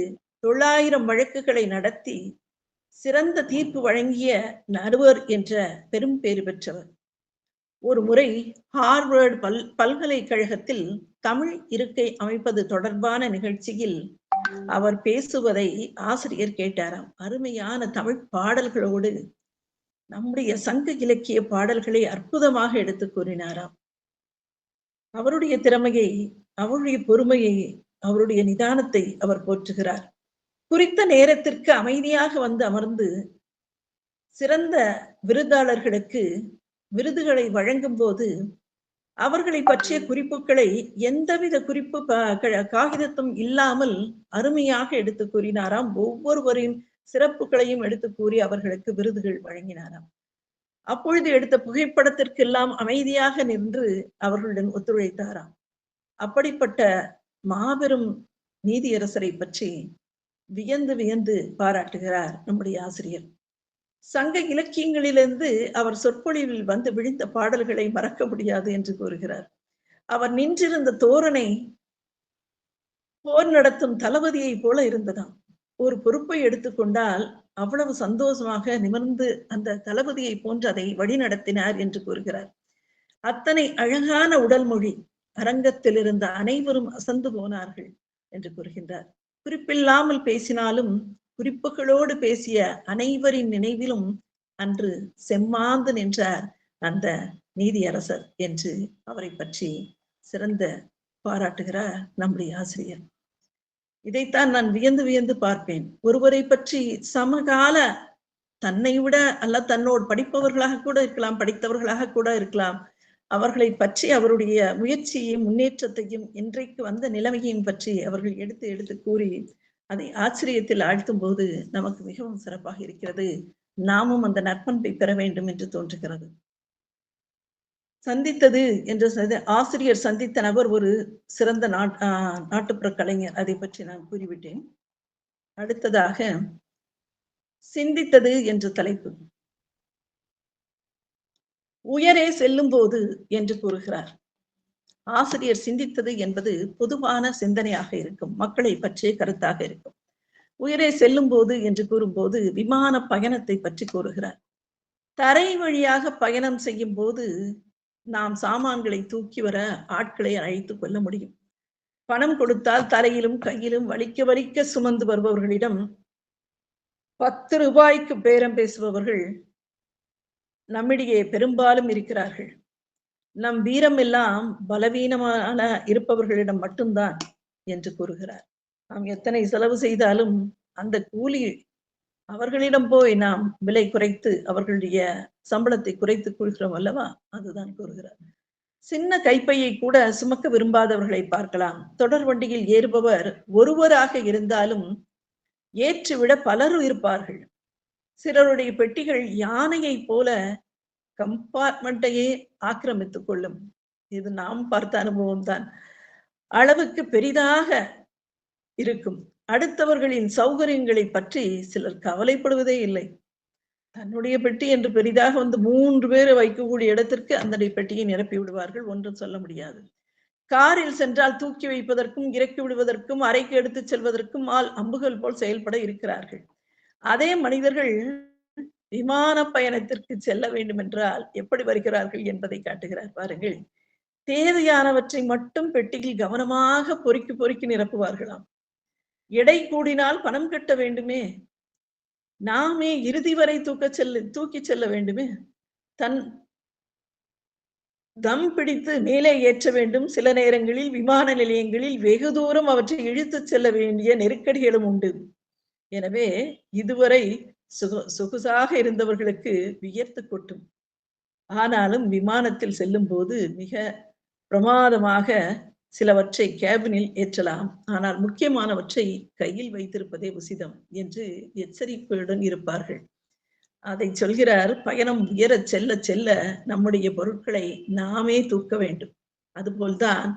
900 வழக்குகளை நடத்தி சிறந்த தீர்ப்பு வழங்கிய நடுவர் என்ற பெரும் பேறு பெற்றவர். ஒரு முறை ஹார்வர்டு பல்கலைக்கழகத்தில் தமிழ் இருக்கை அமைப்பது தொடர்பான நிகழ்ச்சியில் அவர் பேசுவதை ஆசிரியர் கேட்டாராம். அருமையான தமிழ் பாடல்களோடு நம்முடைய சங்க இலக்கிய பாடல்களை அற்புதமாக எடுத்து கூறினாராம். அவருடைய திறமையை, அவருடைய பொறுமையை, அவருடைய நிதானத்தை அவர் போற்றுகிறார். குறித்த நேரத்திற்கு அமைதியாக வந்து அமர்ந்து சிறந்த விருதாளர்களுக்கு விருதுகளை வழங்கும் போது அவர்களை பற்றிய குறிப்புகளை எந்தவித குறிப்பு காகிதத்தும் இல்லாமல் அருமையாக எடுத்து கூறினாராம். ஒவ்வொருவரின் சிறப்புகளையும் எடுத்து கூறி அவர்களுக்கு விருதுகள் வழங்கினாராம். அப்பொழுது எடுத்த புகைப்படத்திற்கெல்லாம் அமைதியாக நின்று அவர்களுடன் ஒத்துழைத்தாராம். அப்படிப்பட்ட மாபெரும் நீதியரசரை பற்றி வியந்து வியந்து பாராட்டுகிறார் நம்முடைய ஆசிரியர். சங்க இலக்கியங்களிலிருந்து அவர் சொற்பொழிவில் வந்து விழுந்த பாடல்களை மறக்க முடியாது என்று கூறுகிறார். அவர் நின்றிருந்த தோரணை போர் நடத்தும் தளபதியை போல இருந்ததாம். ஒரு பொறுப்பை எடுத்துக்கொண்டால் அவ்வளவு சந்தோஷமாக நிமிர்ந்து அந்த தளபதியை போன்று அதை வழிநடத்தினார் என்று கூறுகிறார். அத்தனை அழகான உடல் மொழி, அரங்கத்தில் இருந்த அனைவரும் அசந்து போனார்கள் என்று கூறுகின்றார். குறிப்பில்லாமல் பேசினாலும் குறிப்புகளோடு பேசிய அனைவரின் நினைவிலும் அன்று செம்மாந்து நின்றார் அந்த நீதியரசர் என்று அவரை பற்றி சிறந்த பாராட்டுகிறார் நம்முடைய ஆசிரியர். இதைத்தான் நான் வியந்து வியந்து பார்ப்பேன். ஒருவரை பற்றி சமகால தன்னை விட அல்ல தன்னோடு படிப்பவர்களாக கூட இருக்கலாம், படித்தவர்களாக கூட இருக்கலாம், அவர்களை பற்றி அவருடைய முயற்சியையும் முன்னேற்றத்தையும் இன்றைக்கு வந்த நிலைமையையும் பற்றி அவர்கள் எடுத்து எடுத்து கூறி அதை ஆச்சரியத்தில் ஆழ்த்தும் போது நமக்கு மிகவும் சிறப்பாக இருக்கிறது. நாமும் அந்த நற்பண்பை பெற வேண்டும் என்று தோன்றுகிறது. சந்தித்தது என்ற ஆசிரியர் சந்தித்த நபர் ஒரு சிறந்த நாட்டுப்புற கலைஞர். அதை பற்றி நான் கூறிவிட்டேன். அடுத்ததாக சிந்தித்தது என்ற தலைப்பு. உயரே செல்லும் போது என்று கூறுகிறார் ஆசிரியர். சிந்தித்தது என்பது பொதுவான சிந்தனையாக இருக்கும், மக்களை பற்றிய கருத்தாக இருக்கும். உயரே செல்லும் போது என்று கூறும்போது விமான பயணத்தை பற்றி கூறுகிறார். தரை வழியாக பயணம் செய்யும் போது நாம் சாமான்களை தூக்கி வர ஆட்களை அழைத்துக் கொள்ள முடியும். பணம் கொடுத்தால் தலையிலும் கையிலும் வலிக்க வலிக்க சுமந்து வருபவர்களிடம் 10 ரூபாய்க்கு பேரம் பேசுபவர்கள் நம்மிடையே பெரும்பாலும் இருக்கிறார்கள். நம் வீரம் எல்லாம் பலவீனமான இருப்பவர்களிடம் மட்டும்தான் என்று கூறுகிறார். நாம் எத்தனை செலவு செய்தாலும் அந்த கூலி அவர்களிடம் போய் நாம் விலை குறைத்து அவர்களுடைய சம்பளத்தை குறைத்து கூறுகிறோம் அல்லவா, அதுதான் கூறுகிறார். சின்ன கைப்பையை கூட சுமக்க விரும்பாதவர்களை பார்க்கலாம். தொடர் வண்டியில் ஏறுபவர் ஒருவராக இருந்தாலும் ஏற்றிவிட பலரும் இருப்பார்கள். சிலருடைய பெட்டிகள் யானையை போல கம்பார்ட்மெண்ட்டையே ஆக்கிரமித்துக் கொள்ளும். இது நாம் பார்த்த அனுபவம் தான். அளவுக்கு பெரிதாக இருக்கும். அடுத்தவர்களின் சௌகரியங்களை பற்றி சிலர் கவலைப்படுவதே இல்லை. தன்னுடைய பெட்டி என்று பெரிதாக வந்து 3 பேரை வைக்கக்கூடிய இடத்திற்கு அந்த பெட்டியை நிரப்பி விடுவார்கள். ஒன்றும் சொல்ல முடியாது. காரில் சென்றால் தூக்கி வைப்பதற்கும், இறக்கி விடுவதற்கும், அறைக்கு எடுத்துச் செல்வதற்கும் அம்புகள் போல் செயல்பட இருக்கிறார்கள். அதே மனிதர்கள் விமான பயணத்திற்கு செல்ல வேண்டும் என்றால் எப்படி வருகிறார்கள் என்பதை காட்டுகிறார் பாருங்கள். தேவையானவற்றை மட்டும் பெட்டியில் கவனமாக பொறுக்கி பொறுக்கி நிரப்புவார்களாம். எடை கூடினால் பணம் கட்ட வேண்டுமே, நாமே இறுதி வரை தூக்கி செல்ல வேண்டுமே, தன் தம் பிடித்து மேலே ஏற்ற வேண்டும். சில நேரங்களில் விமான நிலையங்களில் வெகு தூரம் அவற்றை இழுத்துச் செல்ல வேண்டிய நெருக்கடிகளும் உண்டு. எனவே இதுவரை சொகுசாக இருந்தவர்களுக்கு வியர்த்து கொட்டும். ஆனாலும் விமானத்தில் செல்லும் போது மிக பிரமாதமாக சிலவற்றை கேபினில் ஏற்றலாம். ஆனால் முக்கியமானவற்றை கையில் வைத்திருப்பதே உசிதம் என்று எச்சரிப்புடன் இருப்பார்கள். அதை சொல்கிறார். பயணம் உயர செல்ல செல்ல நம்முடைய பொருட்களை நாமே தூக்க வேண்டும். அதுபோல்தான்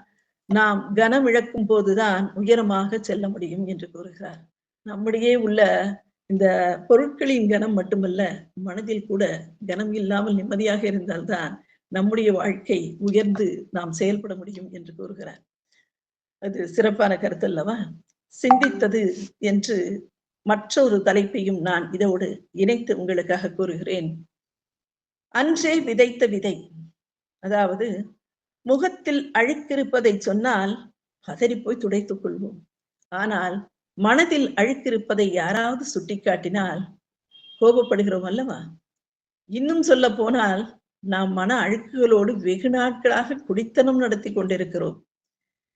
நாம் கனம் இழக்கும் போதுதான் உயரமாக செல்ல முடியும் என்று கூறுகிறார். நம்முடைய உள்ள இந்த பொருட்களின் கனம் மட்டுமல்ல, மனதில் கூட கனம் இல்லாமல் நிம்மதியாக இருந்தால்தான் நம்முடைய வாழ்க்கை உயர்ந்து நாம் செயல்பட முடியும் என்று கூறுகிறார். அது சிறப்பான கருத்து அல்லவா? சிந்தித்தது என்று மற்றொரு தலைப்பையும் நான் இதோடு இணைத்து உங்களுக்காக கூறுகிறேன். அன்றே விதைத்த விதை. அதாவது முகத்தில் அழுக்கிருப்பதை சொன்னால் பதறிப்போய் துடைத்துக் கொள்வோம். ஆனால் மனதில் அழுக்கிருப்பதை யாராவது சுட்டிக்காட்டினால் கோபப்படுகிறோம் அல்லவா? இன்னும் சொல்ல போனால் நாம் மன அழுக்குகளோடு வெகு நாட்களாக குடித்தனம் நடத்தி கொண்டிருக்கிறோம்.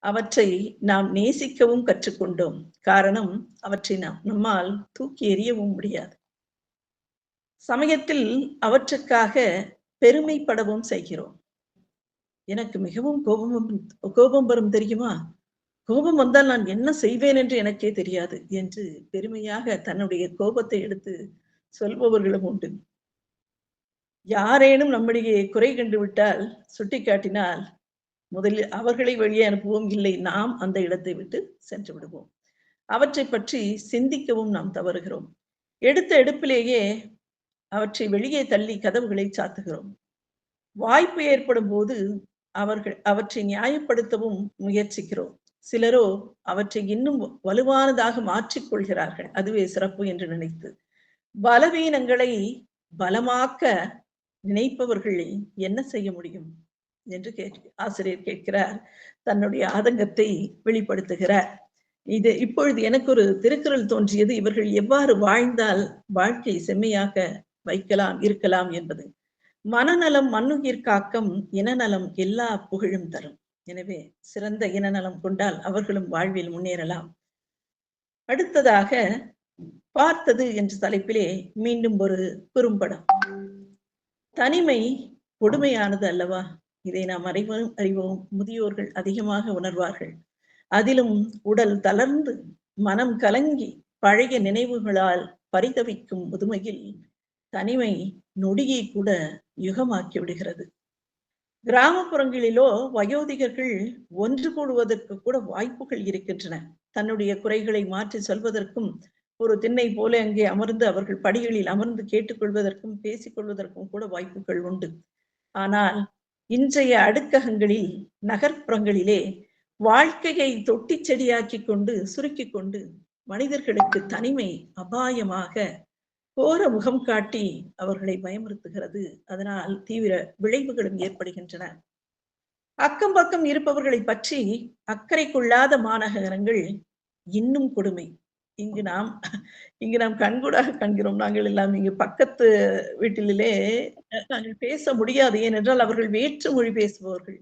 அவற்றை நாம் நேசிக்கவும் கற்றுக்கொண்டோம். காரணம், அவற்றை நம்மால் தூக்கி எறியவும் முடியாது. சமயத்தில் அவற்றுக்காக பெருமைப்படவும் செய்கிறோம். எனக்கு மிகவும் கோபம் வரும் தெரியுமா? கோபம் வந்தால் நான் என்ன செய்வேன் என்று எனக்கே தெரியாது என்று பெருமையாக தன்னுடைய கோபத்தை எடுத்து சொல்பவர்களும் உண்டு. யாரேனும் நம்முடைய குறை கண்டுவிட்டால் சுட்டிக்காட்டினால் முதலில் அவர்களை வெளியே அனுப்புவோம், இல்லை நாம் அந்த இடத்தை விட்டு சென்று விடுவோம். அவற்றை பற்றி சிந்திக்கவும் நாம் தவறுகிறோம். எடுத்த எடுப்பிலேயே அவற்றை வெளியே தள்ளி கதவுகளை சாத்துகிறோம். வாய்ப்பு ஏற்படும் போது அவற்றை நியாயப்படுத்தவும் முயற்சிக்கிறோம். சிலரோ அவற்றை இன்னும் வலுவானதாக மாற்றிக்கொள்கிறார்கள். அதுவே சிறப்பு என்று நினைத்து பலவீனங்களை பலமாக்க நினைப்பவர்களை என்ன செய்ய முடியும் என்று ஆசிரியர் கேட்கிறார். தன்னுடைய ஆதங்கத்தை வெளிப்படுத்துகிறார். இப்பொழுது எனக்கு ஒரு திருக்குறள் தோன்றியது. இவர்கள் எவ்வாறு வாழ்ந்தால் வாழ்க்கை செம்மையாக இருக்கலாம் என்பது. மனநலம் மண்ணுயிர் காக்கம், இனநலம் எல்லா புகழும் தரும். எனவே சிறந்த இனநலம் கொண்டால் அவர்களும் வாழ்வில் முன்னேறலாம். அடுத்ததாக பார்த்தது என்ற தலைப்பிலே மீண்டும் ஒரு குறும்படம். தனிமை கொடுமையானது அல்லவா? இதை நாம் அறிவோம். முதியோர்கள் அதிகமாக உணர்வார்கள். அதிலும் உடல் தளர்ந்து மனம் கலங்கி பழைய நினைவுகளால் பரிதவிக்கும் முதுமையில் தனிமை நொடியை கூட யுகமாக்கி விடுகிறது. கிராமப்புறங்களிலோ வயோதிகர்கள் ஒன்று கூடுவதற்கு கூட வாய்ப்புகள் இருக்கின்றன. தன்னுடைய குறைகளை மாற்றி சொல்வதற்கும் ஒரு திண்ணை போல அங்கே அமர்ந்து அவர்கள் படிகளில் அமர்ந்து கேட்டுக்கொள்வதற்கும் பேசிக்கொள்வதற்கும் கூட வாய்ப்புகள் உண்டு. ஆனால் இன்றைய அடுக்ககங்களில் நகர்ப்புறங்களிலே வாழ்க்கையை தொட்டி செடியாக்கி கொண்டு சுருக்கி கொண்டு மனிதர்களுக்கு தனிமை அபாயமாக கோர முகம் காட்டி அவர்களை பயமுறுத்துகிறது. அதனால் தீவிர விளைவுகளும் ஏற்படுகின்றன. அக்கம் பக்கம் இருப்பவர்களை பற்றி அக்கறை கொள்ளாத மாநகரங்கள் இன்னும் கொடுமை. இங்கு நாம் கண்கூடாக காண்கிறோம். நாங்கள் எல்லாம் இங்கு பக்கத்து வீட்டிலே நாங்கள் பேச முடியாது. ஏனென்றால் அவர்கள் வேற்று மொழி பேசுபவர்கள்.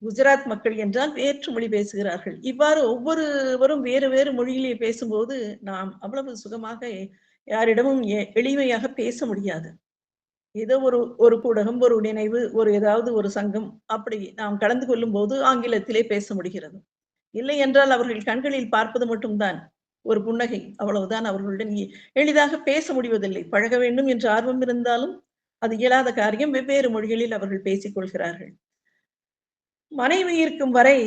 குஜராத் மக்கள் என்றால் வேற்று மொழி பேசுகிறார்கள். இவ்வாறு ஒவ்வொருவரும் வேறு வேறு மொழியிலே பேசும்போது நாம் அவ்வளவு சுகமாக யாரிடமும் எளிமையாக பேச முடியாது. ஏதோ ஒரு கூடகம், ஒரு நினைவு, ஏதாவது ஒரு சங்கம், அப்படி நாம் கலந்து கொள்ளும் போது ஆங்கிலத்திலே பேச முடிகிறது. இல்லை என்றால் அவர்கள் கண்களில் பார்ப்பது மட்டும்தான் ஒரு புன்னகை, அவ்வளவுதான். அவர்களுடன் எளிதாக பேச முடிவதில்லை. பழக வேண்டும் என்ற ஆர்வம் இருந்தாலும் அது இயலாத காரியம். வெவ்வேறு மொழிகளில் அவர்கள் பேசிக் கொள்கிறார்கள். மனைவி இருக்கும் வரை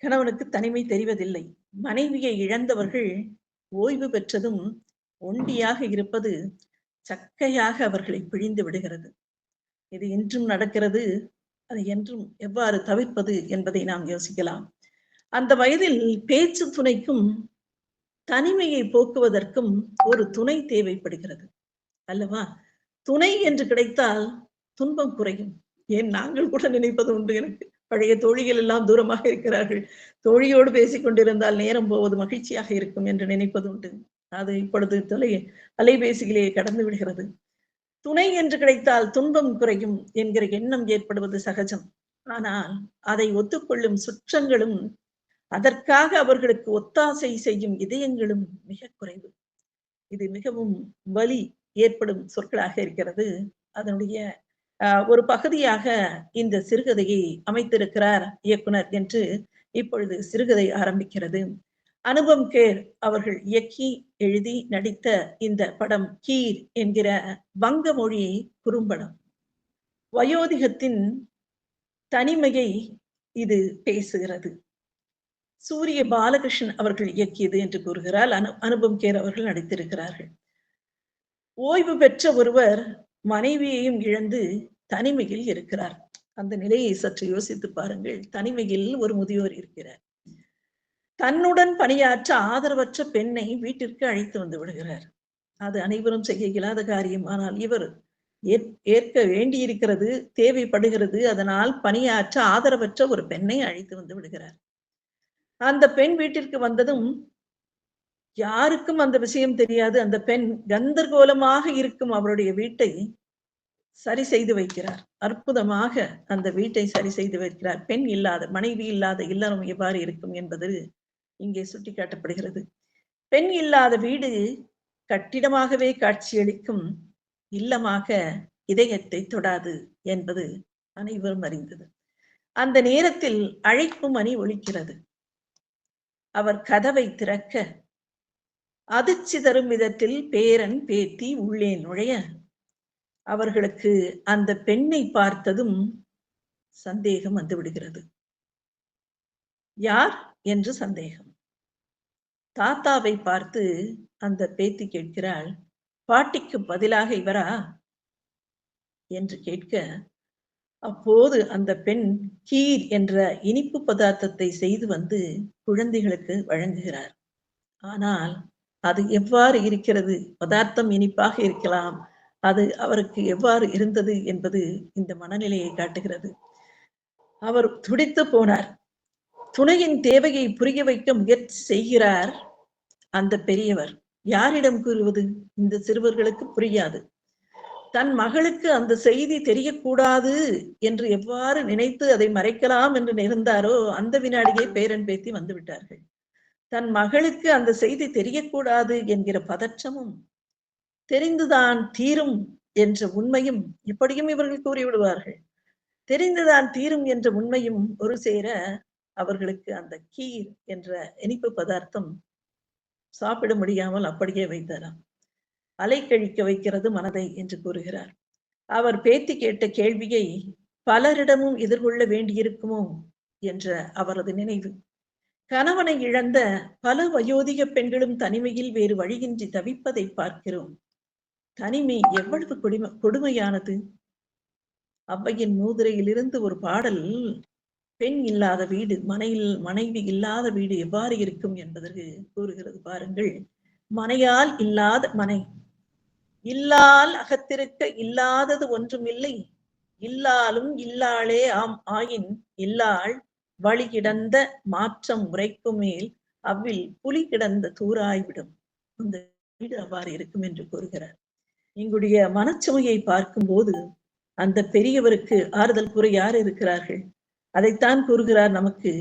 கணவனுக்கு தனிமை தெரிவதில்லை. மனைவியை இழந்தவர்கள் ஓய்வு பெற்றதும் ஒண்டியாக இருப்பது சக்கையாக அவர்களை பிழிந்து விடுகிறது. இது இன்றும் நடக்கிறது. அதை என்றும் எவ்வாறு தவிர்ப்பது என்பதை நாம் யோசிக்கலாம். அந்த வயதில் பேச்சு துணைக்கும் தனிமையை போக்குவதற்கும் ஒரு துணை தேவைப்படுகிறது அல்லவா? துணை என்று கிடைத்தால் துன்பம் குறையும். ஏன் நாங்கள் கூட நினைப்பது உண்டு. எனக்கு பழைய தோழிகள் எல்லாம் தூரமாக இருக்கிறார்கள். தோழியோடு பேசிக் கொண்டிருந்தால் நேரம் போவது மகிழ்ச்சியாக இருக்கும் என்று நினைப்பது உண்டு. அது இப்பொழுது அலைபேசியிலே கடந்து விடுகிறது. துணை என்று கிடைத்தால் துன்பம் குறையும் என்கிற எண்ணம் ஏற்படுவது சகஜம். ஆனால் அதை ஒத்துக்கொள்ளும் சுற்றங்களும் அதற்காக அவர்களுக்கு ஒத்தாசை செய்யும் இதயங்களும் மிக குறைவு. இது மிகவும் வலி ஏற்படும் சொற்களாக இருக்கிறது. அதனுடைய ஒரு பகுதியாக இந்த சிறுகதையை அமைத்திருக்கிறார் இயக்குனர் என்று இப்பொழுது சிறுகதை ஆரம்பிக்கிறது. அனுபம் கேர் அவர்கள் இயக்கி எழுதி நடித்த இந்த படம் கீர் என்கிற வங்க மொழி குறும்படம். வயோதிகத்தின் தனிமையை இது பேசுகிறது. சூரிய பாலகிருஷ்ணன் அவர்கள் இயக்கியது என்று கூறுகிறார். அனுபம் கேர் அவர்கள் நடித்திருக்கிறார்கள். ஓய்வு பெற்ற ஒருவர் மனைவியையும் இழந்து தனிமையில் இருக்கிறார். அந்த நிலையை சற்று யோசித்து பாருங்கள். தனிமையில் ஒரு முதியோர் இருக்கிறார். தன்னுடன் பணியாற்ற ஆதரவற்ற பெண்ணை வீட்டிற்கு அழைத்து வந்து விடுகிறார். அது அனைவரும் செய்ய இயலாத காரியம். ஆனால் இவர் ஏற்க வேண்டியிருக்கிறது, தேவைப்படுகிறது. அதனால் பணியாற்ற ஆதரவற்ற ஒரு பெண்ணை அழைத்து வந்து விடுகிறார். அந்த பெண் வீட்டிற்கு வந்ததும் யாருக்கும் அந்த விஷயம் தெரியாது. அந்த பெண் கந்தர்கோலமாக இருக்கும் அவருடைய வீட்டை சரி செய்து வைக்கிறார். அற்புதமாக அந்த வீட்டை சரி செய்து வைக்கிறார். பெண் இல்லாத, மனைவி இல்லாத இல்லறம் எவ்வாறு இருக்கும் என்பது இங்கே சுட்டிக்காட்டப்படுகிறது. பெண் இல்லாத வீடு கட்டிடமாகவே காட்சியளிக்கும், இல்லமாக இதயத்தை தொடாது என்பது அனைவரும் அறிந்தது. அந்த நேரத்தில் அழைப்பு மணி ஒலிக்கிறது. அவர் கதவை திறக்க அதிர்ச்சி தரும் விதத்தில் பேரன் பேத்தி உள்ளே நுழைய அவர்களுக்கு அந்த பெண்ணை பார்த்ததும் சந்தேகம் வந்துவிடுகிறது. யார் என்று சந்தேகம். தாத்தாவை பார்த்து அந்த பேத்தி கேட்கிறாள், பாட்டிக்கு பதிலாக இவரா என்று கேட்க, அப்போது அந்த பெண் கீர் என்ற இனிப்பு பதார்த்தத்தை செய்து வந்து குழந்தைகளுக்கு வழங்குகிறார். ஆனால் அது எவ்வாறு இருக்கிறது? பதார்த்தம் இனிப்பாக இருக்கலாம், அது அவருக்கு எவ்வாறு இருந்தது என்பது இந்த மனநிலையை காட்டுகிறது. அவர் துடித்து போனார். துணையின் தேவையை புரிய வைக்க முயற்சி செய்கிறார் அந்த பெரியவர். யாரிடம் கூறுவது? இந்த சிறுவர்களுக்கு புரியாது. தன் மகளுக்கு அந்த செய்தி தெரியக்கூடாது என்று எவ்வாறு நினைத்து அதை மறைக்கலாம் என்று நினைந்தாரோ அந்த வினாடியே பேரன் பேத்தி வந்து விட்டார்கள். தன் மகளுக்கு அந்த செய்தி தெரியக்கூடாது என்கிற பதற்றமும், தெரிந்துதான் தீரும் என்ற உண்மையும் எப்படியும் இவர்கள் கூறிவிடுவார்கள். தெரிந்துதான் தீரும் என்ற உண்மையும் ஒரு சேர அவர்களுக்கு அந்த கீர் என்ற இனிப்பு பதார்த்தம் சாப்பிட முடியாமல் அப்படியே வைத்தாராம். அலைக்கழிக்க வைக்கிறது மனதை என்று கூறுகிறார். அவர் பேத்தி கேட்ட கேள்வியை பலரிடமும் எதிர்கொள்ள வேண்டியிருக்குமோ என்ற அவரது நினைவு. கணவனை இழந்த பல வயோதிக பெண்களும் தனிமையில் வேறு வழியின்றி தவிப்பதை பார்க்கிறோம். தனிமை எவ்வளவு கொடுமையானது. அவ்வையின் மூதுரையிலிருந்து ஒரு பாடல், பெண் இல்லாத வீடு, மனைவி இல்லாத வீடு எவ்வாறு இருக்கும் என்பதற்கு கூறுகிறது பாருங்கள். மனையால் இல்லாத மனை, இல்லால் அகத்திருக்க இல்லாதது ஒன்றுமில்லை, இல்லாலும் இல்லாளே ஆம் ஆயின் இல்லாள் வழி கிடந்த மாற்றம் உரைக்கும் மேல் அவ்வில் புலி கிடந்த தூராய்விடும். அந்த வீடு அவ்வாறு இருக்கும் என்று கூறுகிறார். எங்களுடைய மனச்சுமையை பார்க்கும்போது அந்த பெரியவருக்கு ஆறுதல் கூற யார் இருக்கிறார்கள்? அதைத்தான் கூறுகிறார் நமக்கு.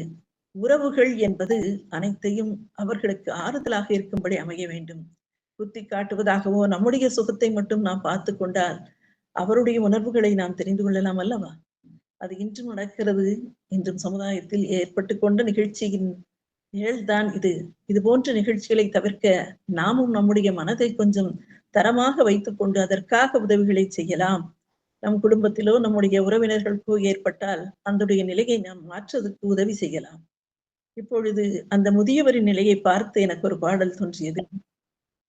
உறவுகள் என்பது அனைத்தையும் அவர்களுக்கு ஆறுதலாக இருக்கும்படி அமைய வேண்டும். குத்தி காட்டுவதாகவோ நம்முடைய சுகத்தை மட்டும் நாம் பார்த்து கொண்டால் அவருடைய உணர்வுகளை நாம் தெரிந்து கொள்ளலாம் அல்லவா? அது இன்றும் நடக்கிறது. இன்றும் சமுதாயத்தில் ஏற்பட்டு கொண்ட நிகழ்ச்சியின் நிகழ்தான் இது. இது போன்ற நிகழ்ச்சிகளை தவிர்க்க நாமும் நம்முடைய மனதை கொஞ்சம் தரமாக வைத்துக் கொண்டு அதற்காக உதவிகளை செய்யலாம். நம் குடும்பத்திலோ நம்முடைய உறவினர்களுக்கோ ஏற்பட்டால் அந்த நிலையை நாம் மாற்றுவதற்கு உதவி செய்யலாம். இப்பொழுது அந்த முதியவரின் நிலையை பார்த்து எனக்கு ஒரு பாடல் தோன்றியது.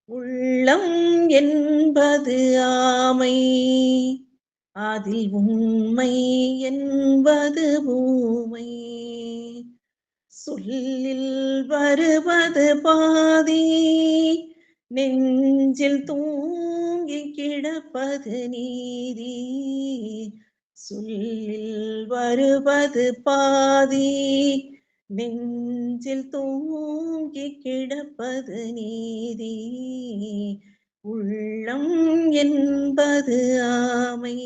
உள்ளம் என்பது ஆமை, அதில் உண்மை என்பது ஊமை. சொல்லில் வருவது பாதி, நெஞ்சில் தூங்கி கிடப்பது நீதி. சொல்லில் வருவது பாதி, நெஞ்சில் தூங்கி கிடப்பது நீதி. உள்ளம் என்பது ஆமை,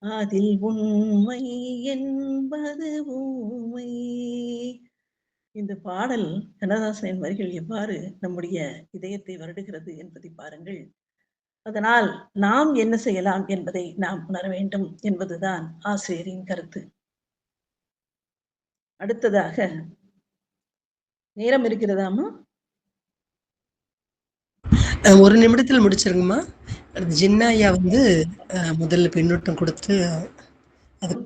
அதில் உண்மை என்பது ஊமை. இந்த பாடல் கண்ணதாசனின் வரிகள் எவ்வாறு நம்முடைய இதயத்தை வருடுகிறது என்பதை பாருங்கள். அதனால் நாம் என்ன செய்யலாம் என்பதை நாம் உணர வேண்டும் என்பதுதான் ஆசிரியரின் கருத்து. அடுத்ததாக நேரம் இருக்கிறதாமா? ஒரு நிமிடத்தில் முடிச்சிருங்கம்மா. ஜின்னா ஐயா வந்து முதல்ல பின்னூட்டம் கொடுத்து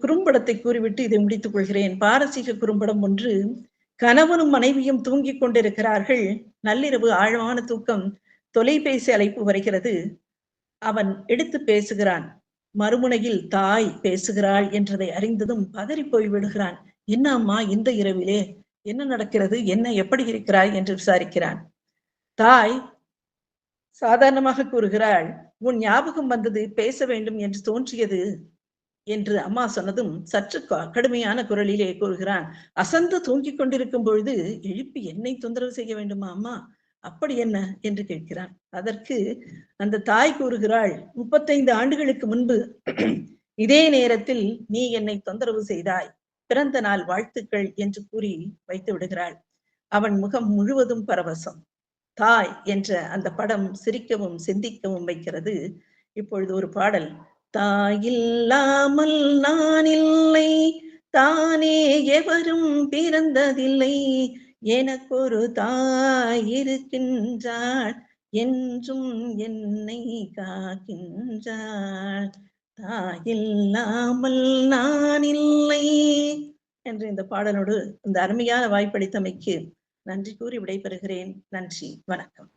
குறும்படத்தை கூறிவிட்டு இதை முடித்துக் கொள்கிறேன். பாரசீக குறும்படம் ஒன்று. கணவனும் மனைவியும் தூங்கிக் கொண்டிருக்கிறார்கள். நள்ளிரவு ஆழமான தூக்கம். தொலைபேசி அழைப்பு வருகிறது. அவன் எடுத்து பேசுகிறான். மறுமுனையில் தாய் பேசுகிறாள் என்றதை அறிந்ததும் பதறி போய் விடுகிறான். என்ன அம்மா இந்த இரவிலே என்ன நடக்கிறது, என்ன எப்படி இருக்கிறாய் என்று விசாரிக்கிறான். தாய் சாதாரணமாக கூறுகிறாள், உன் ஞாபகம் வந்தது, பேச வேண்டும் என்று தோன்றியது என்று அம்மா சொன்னதும் சற்று கடுமையான குரலிலே கூறுகிறான், அசந்து தூங்கிக் கொண்டிருக்கும் பொழுது எழுப்பி என்னை தொந்தரவு செய்ய வேண்டுமா அம்மா, அப்படி என்ன என்று கேட்கிறான். அதற்கு அந்த தாய் கூறுகிறாள், 35 ஆண்டுகளுக்கு முன்பு இதே நேரத்தில் நீ என்னை தொந்தரவு செய்தாய், பிறந்த நாள் வாழ்த்துக்கள் என்று கூறி வைத்து விடுகிறாள். அவன் முகம் முழுவதும் பரவசம். தாய் என்ற அந்த படம் சிரிக்கவும் சிந்திக்கவும் வைக்கிறது. இப்பொழுது ஒரு பாடல். தாயில்லாமல் நான் இல்லை, தானே எவரும் பிறந்ததில்லை, எனக்கொரு தாய் இருக்கின்றாள், என்றும் என்னை காக்கின்றாள், தாயில்லாமல் நான் இல்லை என்று இந்த பாடலோடு இந்த அருமையான வாய்ப்பளித்தமைக்கு நன்றி கூறி விடைபெறுகிறேன். நன்றி, வணக்கம்.